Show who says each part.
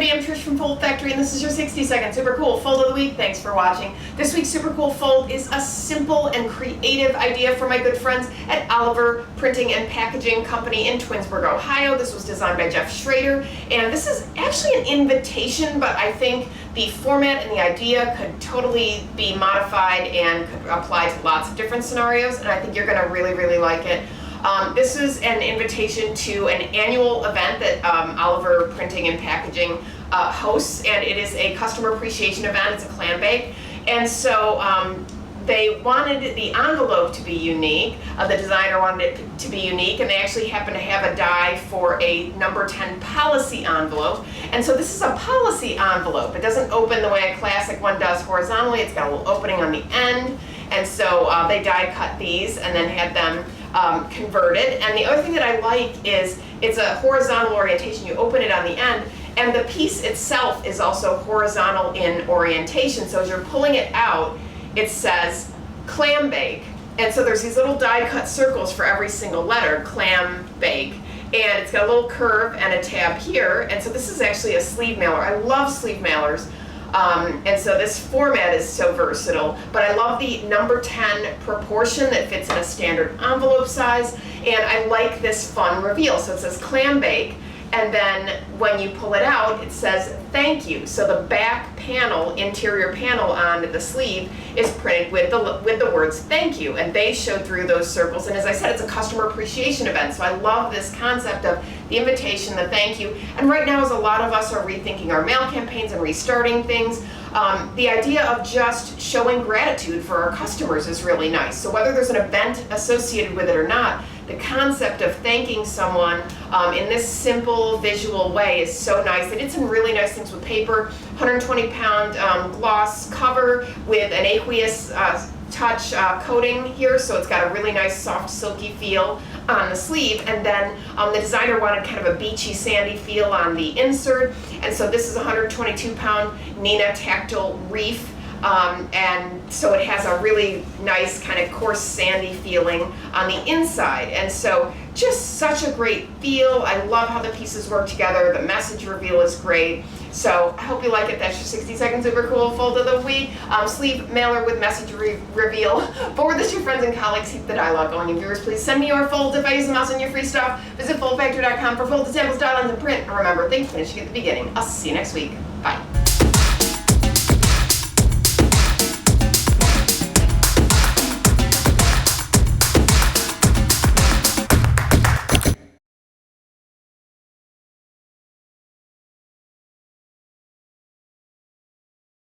Speaker 1: everybody, I'm Trish from Foldfactory, and this is your 60-second super cool fold of the week. Thanks for watching. This week's super cool fold is a simple and creative idea from my good friends at Oliver Printing and Packaging Company in Twinsburg, Ohio. This was designed by Jeff Schrader, and this is actually an invitation, but I think the format and the idea could totally be modified and could apply to lots of different scenarios, and I think you're going to really like it. This is an invitation to an annual event that Oliver Printing and Packaging hosts, and it is a customer appreciation event. It's a clam bake, and so they wanted the envelope to be unique. The designer wanted it to be unique, and they actually happen to have a die for a number 10 policy envelope. And so this is a policy envelope. It doesn't open the way a classic one does horizontally. It's got a little opening on the end, and so they die cut these and then had them converted. And the other thing that I like is it's a horizontal orientation. You open it on the end, and the piece itself is also horizontal in orientation. So as you're pulling it out, it says clam bake. And so there's these little die cut circles for every single letter, clam bake. And it's got a little curve and a tab here. And so this is actually a sleeve mailer. I love sleeve mailers. And so this format is so versatile, but I love the number 10 proportion that fits in a standard envelope size, and I like this fun reveal. So it says clam bake, and then when you pull it out, it says thank you. So the back panel, interior panel on the sleeve is printed with the words thank you, and they show through those circles. And as I said, it's a customer appreciation event, so I love this concept of the invitation, the thank you. And right now, as a lot of us are rethinking our mail campaigns and restarting things, the idea of just showing gratitude for our customers is really nice. So whether there's an event associated with it or not, the concept of thanking someone in this simple visual way is so nice. They did some really nice things with paper, 120-pound gloss cover with an aqueous touch coating here, so it's got a really nice soft silky feel on the sleeve, and then the designer wanted kind of a beachy sandy feel on the insert, and so this is a 122-pound Neenah tactile reef. And so it has a really nice kind of coarse sandy feeling on the inside, and so just such a great feel. I love how the pieces work together. The message reveal is great. So I hope you like it. That's your 60-second super cool fold of the week. Sleeve mailer with message reveal. Forward this to your friends and colleagues. Keep the dialogue going. And viewers, please send me your folds if I use them also in your free stuff. Visit foldfactory.com for folded samples, dial-ins, and print. And remember, think finishing at the beginning. I'll see you next week.